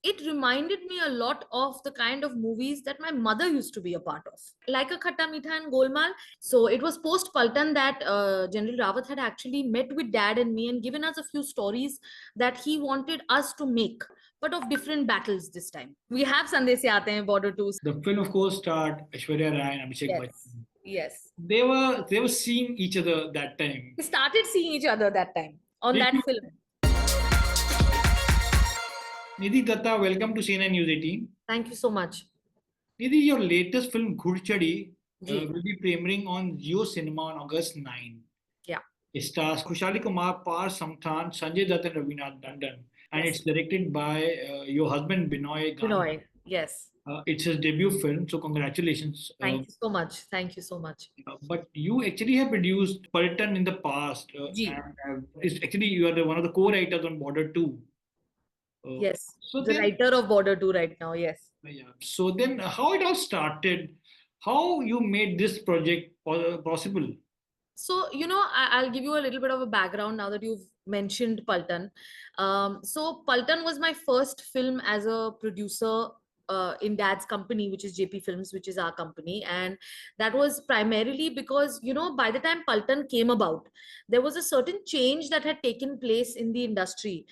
it reminded me a lot of the kind of movies that my mother used to be a part of, like a Khatta Meetha and Golmaal. So it was post Paltan that General Rawat had actually met with dad and me and given us a few stories that he wanted us to make, but of different battles this time. We have Sande Se Aate Hain, Border 2. The film, of course, starred Aishwarya Rai and Abhishek Yes, Bachchan. yes. They were seeing each other that time. We started seeing each other that time on Did that you, film. Nidhi Dutta, welcome to CNN News 18. Thank you so much. Nidhi, your latest film Ghudchadi Ji. will be premiering on Jio Cinema on August 9. Yeah. It stars Kushali Kumar, Par Samthan, Sanjay Dutt and Ravina Tandon. And Yes. it's directed by your husband Benoy Gandhi. Benoy. Yes. It's his debut film, so congratulations. Thank you so much. Thank you so much. But you actually have produced Paltan in the past, Ji. and it's actually you are one of the co-writers on Border 2. Yes. So The then, writer of Border 2 right now. Yes. yeah. So then, how it all started? How you made this project possible? So, I'll give you a little bit of a background now that you've mentioned Paltan. So, Paltan was my first film as a producer in dad's company, which is JP Films, which is our company. And that was primarily because, by the time Paltan came about, there was a certain change that had taken place in the industry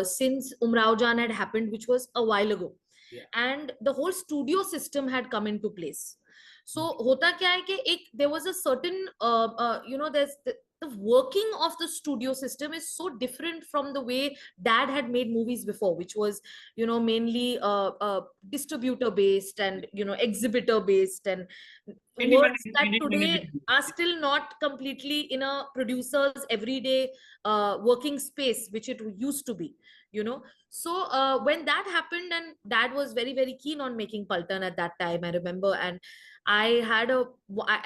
since Umraao Jaan had happened, which was a while ago. Yeah. And the whole studio system had come into place. So होता क्या है कि एक there was a certain there's the working of the studio system is so different from the way dad had made movies before, which was mainly distributor based and exhibitor based, and works that today are still not completely in a producer's everyday working space, which it used to be. So when that happened, and dad was very very keen on making Paltan at that time, I remember. And I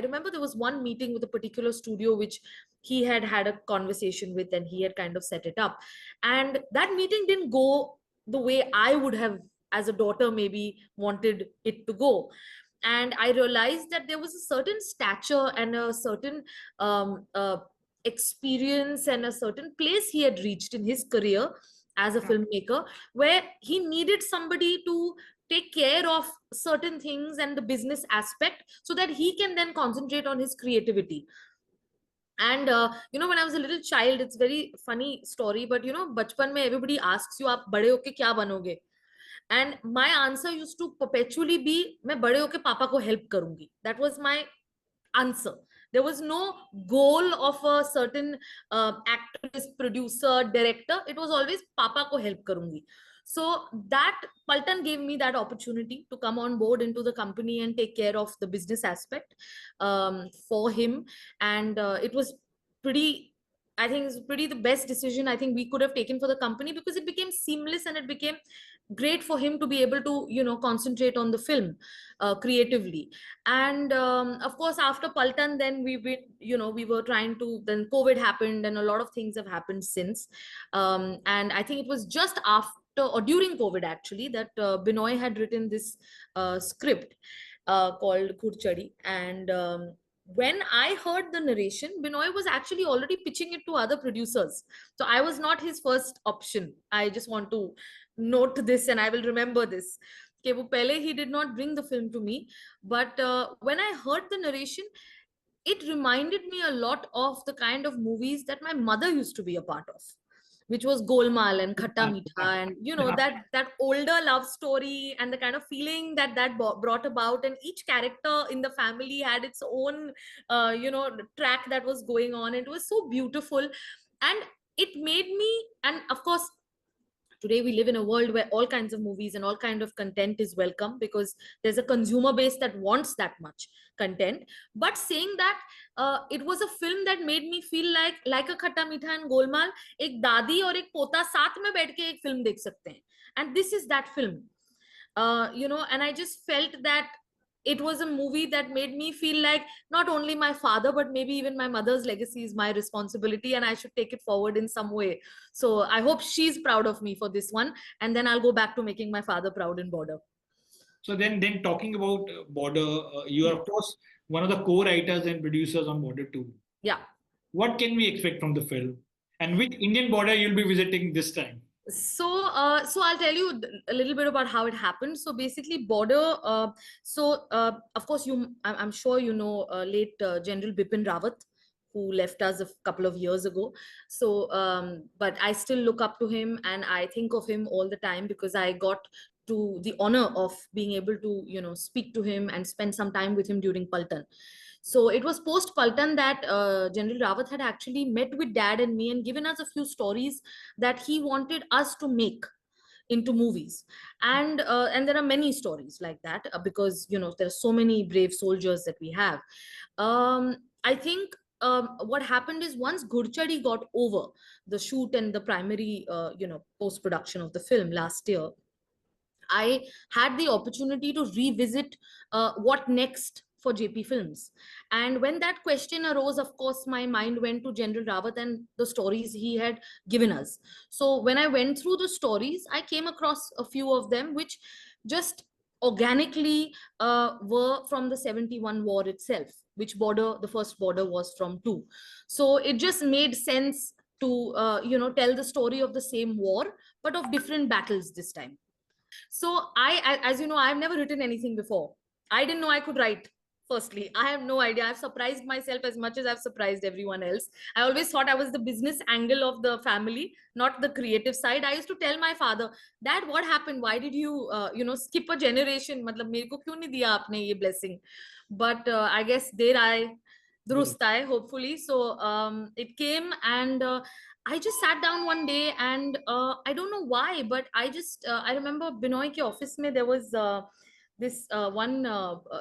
remember there was one meeting with a particular studio which he had a conversation with, and he had kind of set it up. And that meeting didn't go the way I would have, as a daughter, maybe wanted it to go. And I realized that there was a certain stature and a certain experience and a certain place he had reached in his career as a filmmaker, where he needed somebody to take care of certain things and the business aspect so that he can then concentrate on his creativity. And when I was a little child, it's very funny story, but bachpan mein everybody asks you, aap bade hoke kya banoge? And my answer used to perpetually be, main bade hoke papa ko help karungi. That was my answer. There was no goal of a certain actress, producer, director. It was always papa ko help karungi. So that Paltan gave me that opportunity to come on board into the company and take care of the business aspect for him. And it was pretty, I think it's pretty the best decision I think we could have taken for the company, because it became seamless and it became great for him to be able to concentrate on the film creatively. And of course after Paltan, then we were trying to, then COVID happened and a lot of things have happened since. And I think it was just after or during COVID actually that Benoy had written this script called Ghudchadi. And when I heard the narration, Benoy was actually already pitching it to other producers. So I was not his first option. I just want to note this, and I will remember this. He did not bring the film to me, but when I heard the narration, it reminded me a lot of the kind of movies that my mother used to be a part of, which was Golmaal and Khatta Meetha, and that older love story and the kind of feeling that brought about. And each character in the family had its own track that was going on. It was so beautiful, and it made me, and of course today we live in a world where all kinds of movies and all kind of content is welcome, because there's a consumer base that wants that much content. But saying that, it was a film that made me feel like a Khatta Meetha and Golmaal, ek dadi aur ek pota saath mein baith ke ek film dekh sakte hain, and this is that film. And I just felt that it was a movie that made me feel like not only my father, but maybe even my mother's legacy is my responsibility, and I should take it forward in some way. So I hope she's proud of me for this one, and then I'll go back to making my father proud in Border. So then talking about Border, you are of course one of the co-writers and producers on Border 2. Yeah. What can we expect from the film? And which Indian border you'll be visiting this time? So I'll tell you a little bit about how it happened. So basically, border. Of course, I'm sure you know late General Bipin Rawat, who left us a couple of years ago. But I still look up to him, and I think of him all the time because I got to the honor of being able to, speak to him and spend some time with him during Paltan. So it was post Paltan that General Rawat had actually met with dad and me and given us a few stories that he wanted us to make into movies. And there are many stories like that, because there are so many brave soldiers that we have. I think what happened is, once Ghudchadi got over the shoot and the primary post production of the film last year, I had the opportunity to revisit what next for JP Films. And when that question arose, of course, my mind went to General Rawat and the stories he had given us. So when I went through the stories, I came across a few of them which just organically were from the 71 war itself, which border, the first border was from too. So it just made sense to, tell the story of the same war, but of different battles this time. So as you know, I've never written anything before. I didn't know I could write. Firstly, I have no idea. I've surprised myself as much as I've surprised everyone else. I always thought I was the business angle of the family, not the creative side. I used to tell my father, Dad, what happened? Why did you, skip a generation? मतलब मेरे को क्यों नहीं दिया आपने ये blessing? But I guess there I Good. durust aaye, hopefully. So it came, and I just sat down one day, and I don't know why, but I remember Benoy ke office mein there was this one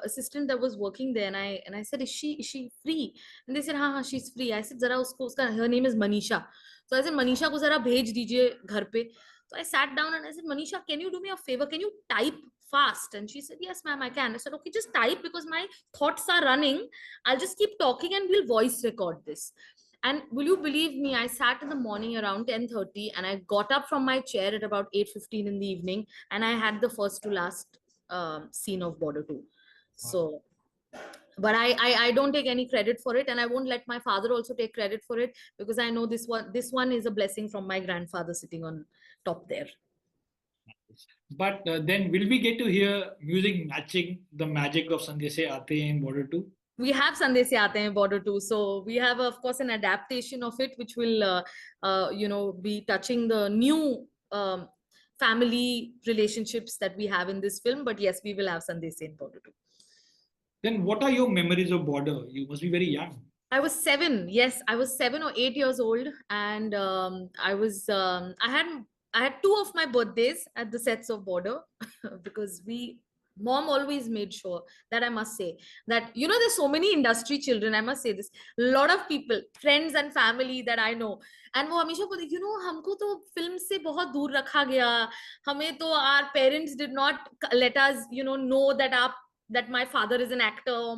assistant that was working there, and I said, is she free? And they said, हाँ हाँ, she's free. I said, जरा उसको, उसका her name is Manisha. So I said, Manisha को जरा भेज दीजिए घर पे. So I sat down and I said, Manisha, can you do me a favor? Can you type fast? And she said, yes, ma'am, I can. I said, okay, just type, because my thoughts are running. I'll just keep talking and we'll voice record this. And will you believe me, I sat in the morning around 10:30, and I got up from my chair at about 8:15 in the evening, and I had the first to last scene of Border 2. Wow. So, but I don't take any credit for it, and I won't let my father also take credit for it, because I know this one is a blessing from my grandfather sitting on top there. But then will we get to hear music matching the magic of Sandese Aate Hain in Border 2? We have Sande Se Aate Hain Border 2. So we have, of course, an adaptation of it, which will, be touching the new family relationships that we have in this film. But yes, we will have Sande Se in Border 2. Then what are your memories of Border? You must be very young. I was 7. Yes, I was 7 or 8 years old, and I had two of my birthdays at the sets of Border, because mom always made sure that, I must say, that there's so many industry children. I must say this, a lot of people, friends and family that I know, and वो हमेशा बोलते, हमको तो film से बहुत दूर रखा गया, हमें तो our parents did not let us know that my father is an actor,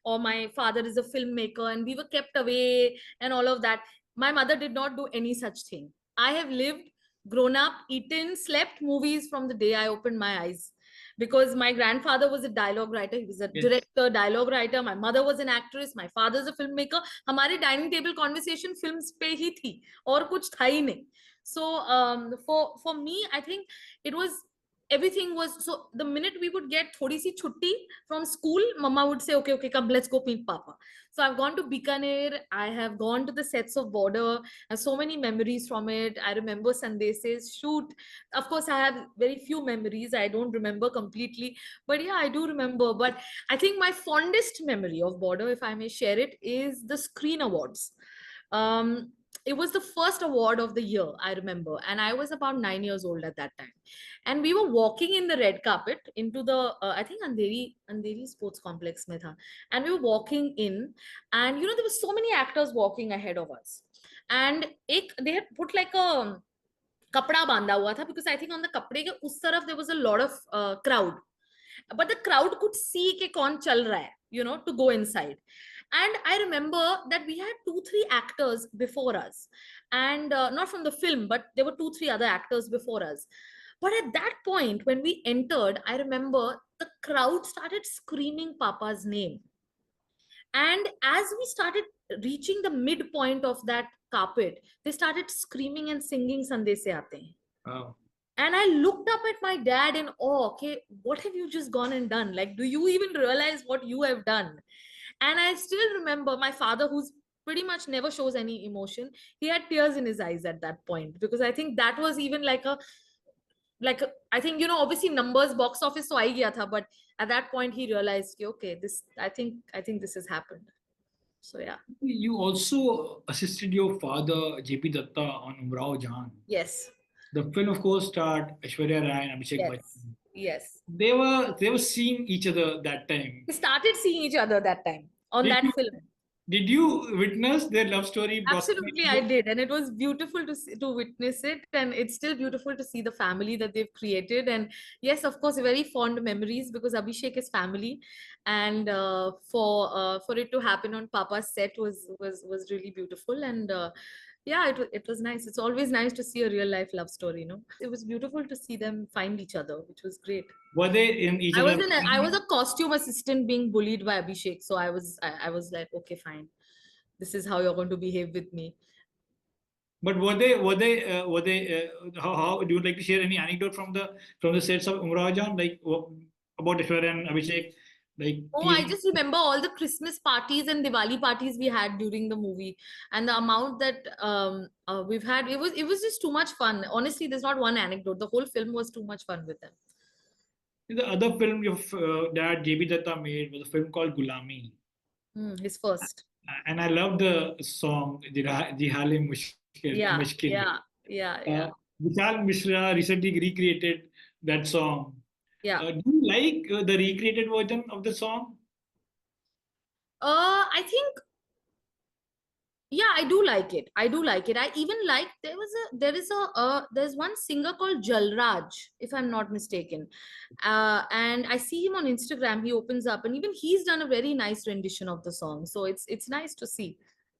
or my father is a filmmaker, and we were kept away and all of that. My mother did not do any such thing. I have lived, grown up, eaten, slept movies from the day I opened my eyes, because my grandfather was a dialogue writer, he was a Yes. director, dialogue writer. My mother was an actress, my father is a filmmaker. हमारी dining table conversation films पे ही थी, और कुछ था ही नहीं. So for me, I think it was, everything was, so the minute we would get thodi si chutti from school, mama would say, okay, come, let's go meet papa. So I've gone to Bikaner, I have gone to the sets of Border, and so many memories from it. I remember Sandese's shoot. Of course, I have very few memories, I don't remember completely, but yeah, I do remember. But I think my fondest memory of Border, if I may share it, is the Screen Awards. It was the first award of the year, I remember, and I was about 9 years old at that time. And we were walking in the red carpet into the, I think Andheri Sports Complex mein tha. And we were walking in, and there were so many actors walking ahead of us. And they had put like a kapda banda hua tha, because I think on the kapde ke us taraf there was a lot of crowd, but the crowd could see ke kaun chal raha hai, to go inside. And I remember that we had 2-3 actors before us, and not from the film, but there were 2-3 other actors before us. But at that point, when we entered, I remember the crowd started screaming papa's name. And as we started reaching the midpoint of that carpet, they started screaming and singing Sande Se Aate Hain. Wow. And I looked up at my dad in awe. Okay, what have you just gone and done? Like, do you even realize what you have done? And I still remember my father, who's pretty much never shows any emotion, he had tears in his eyes at that point, because I think that was even I think, obviously numbers, box office, so I gaya tha, but at that point he realized, okay, this, I think this has happened. So yeah. You also assisted your father, JP Dutta, on Umrao Jaan. Yes. The film, of course, starred Aishwarya Rai and Abhishek Yes. Bachchan. Yes. They were seeing each other that time. We started seeing each other that time on Did that you film. did you witness their love story blossoming? Absolutely, I did, and it was beautiful to see, to witness it, and it's still beautiful to see the family that they've created. And yes, of course, very fond memories, because Abhishek is family, and for it to happen on Papa's set was really beautiful. And yeah, it was nice. It's always nice to see a real life love story. It was beautiful to see them find each other, which was great. Were they in each I was other's in I was a costume assistant being bullied by Abhishek, so I was like, okay, fine, this is how you're going to behave with me. But were they how do you like to share any anecdote from the sets of Umrao Jaan, like about Aishwarya and Abhishek, like Oh, I teasing? just remember all the Christmas parties and Diwali parties we had during the movie, and the amount that we've had. It was just too much fun. Honestly, there's not one anecdote. The whole film was too much fun with them. The other film your dad JB Datta made was a film called Gulami. His first. And I love the song Jihale Yeah, Mushkil. yeah, yeah, Uh, yeah, Vishal Mishra recently recreated that song. yeah. Do you like the recreated version of the song? I think, yeah, I do like it. I do like it. I even like, there's one singer called Jalraj, if I'm not mistaken, and I see him on Instagram. He opens up, and even he's done a very nice rendition of the song, so it's nice to see.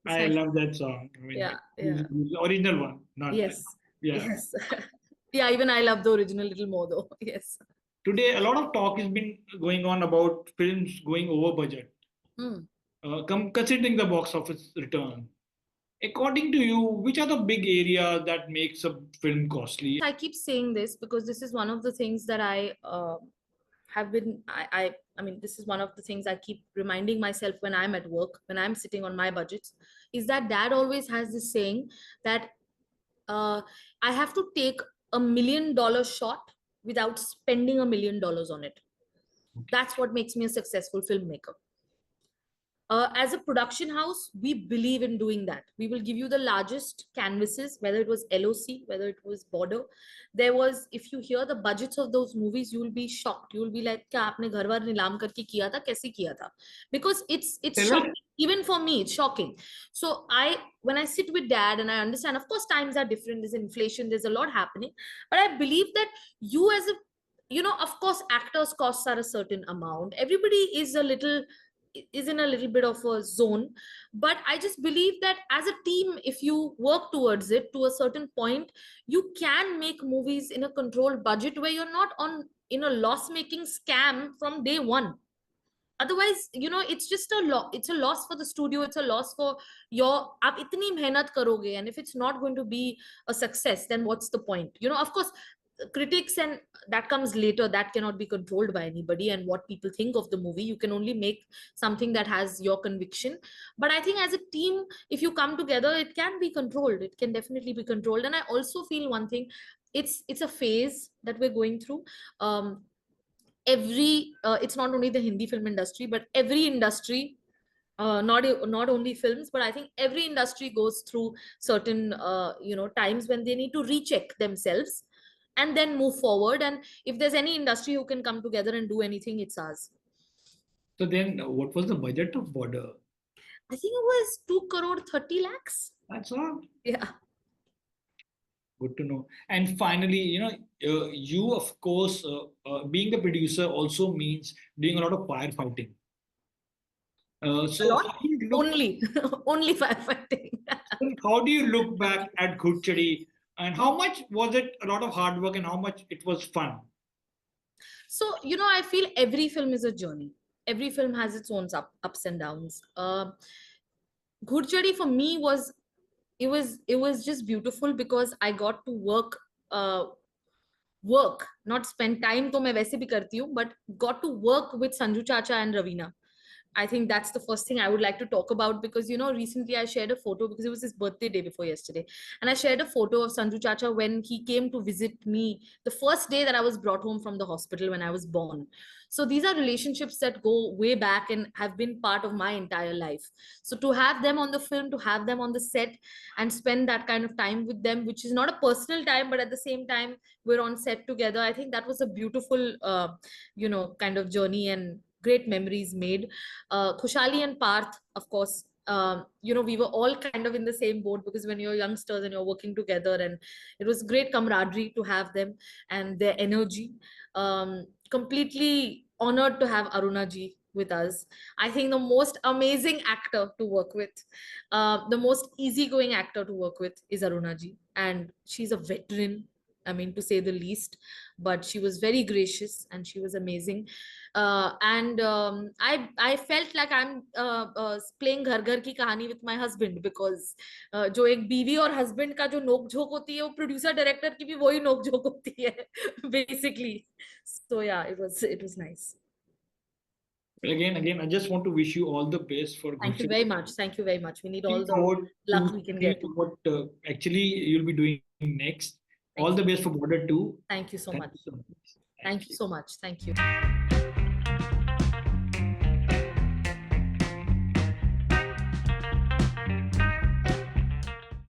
It's I nice. love that song. I mean, Yeah, yeah. the original one, not Yes, yeah. yes. Yeah, even I love the original little more though. Yes. Today, a lot of talk has been going on about films going over budget, Hmm. considering the box office return. According to you, which are the big areas that makes a film costly? I keep saying this because this is one of the things that have been I mean, this is one of the things I keep reminding myself when I'm at work, when I'm sitting on my budgets, is that dad always has this saying that uh, I have to take $1 million shot without spending $1 million on it. That's what makes me a successful filmmaker. As a production house, we believe in doing that. We will give you the largest canvases, whether it was LOC, whether it was border. There was, if you hear the budgets of those movies, you will be shocked. You will be like, "Kya aapne ghar var nilam karke kiya tha? Kaise kiya tha?" Because it's Tell us. shocking. Even for me, it's shocking. So when I sit with dad and I understand, of course, times are different. There's inflation. There's a lot happening, but I believe that you as a of course, actors' costs are a certain amount. Everybody is in a little bit of a zone, but I just believe that as a team, if you work towards it to a certain point, you can make movies in a controlled budget where you're not on in a loss making scam from day one. Otherwise, it's just it's a loss for the studio, it's a loss for your aap itni mehnat karoge, and if it's not going to be a success, then what's the point? Of course, critics and that comes later, that cannot be controlled by anybody, and what people think of the movie, you can only make something that has your conviction. But I think as a team, if you come together, it can be controlled, it can definitely be controlled. And I also feel one thing, it's a phase that we're going through. Every It's not only the Hindi film industry, but every industry, not only films, but I think every industry goes through certain times when they need to recheck themselves and then move forward. And if there's any industry who can come together and do anything, it's ours. So then, what was the budget of Border? I think it was 2 crore 30 lakhs. That's all. Yeah. Good to know. And finally, you of course, being the producer also means doing a lot of firefighting. A So lot. how do you look? Only only firefighting. How do you look back at Ghudchadi, and how much was it a lot of hard work and how much it was fun? So, I feel every film is a journey. Every film has its own ups and downs. Ghudchadi for me was, it was just beautiful because I got to work work, not spend time, to मैं वैसे भी करती हूँ, but got to work with Sanju Chacha and Ravina. I think that's the first thing I would like to talk about, because recently I shared a photo, because it was his birthday day before yesterday, and I shared a photo of Sanju Chacha when he came to visit me the first day that I was brought home from the hospital when I was born. So these are relationships that go way back and have been part of my entire life. So to have them on the film, to have them on the set and spend that kind of time with them, which is not a personal time, but at the same time we're on set together, I think that was a beautiful kind of journey and great memories made. Khushali and Parth, of course, we were all kind of in the same boat, because when you're youngsters and you're working together, and it was great camaraderie to have them and their energy. Completely honored to have Aruna ji with us. I think the most amazing actor to work with, the most easygoing actor to work with is Aruna ji, and she's a veteran, I mean, to say the least, but she was very gracious and she was amazing. And I felt like I'm playing घर घर की कहानी with my husband, because जो एक बीवी और husband का जो नोक झोंक होती है, वो producer director की भी वही नोक झोंक होती है basically. So yeah, it was nice. Again, I just want to wish you all the best for Thank you Ghudchadi. very much. Thank you very much. We need all Looking the forward luck to we can see get. what actually you'll be doing next. All Thank the you. best for Border 2. Thank you so Thank much. you so much. Thank you you. so much. Thank you.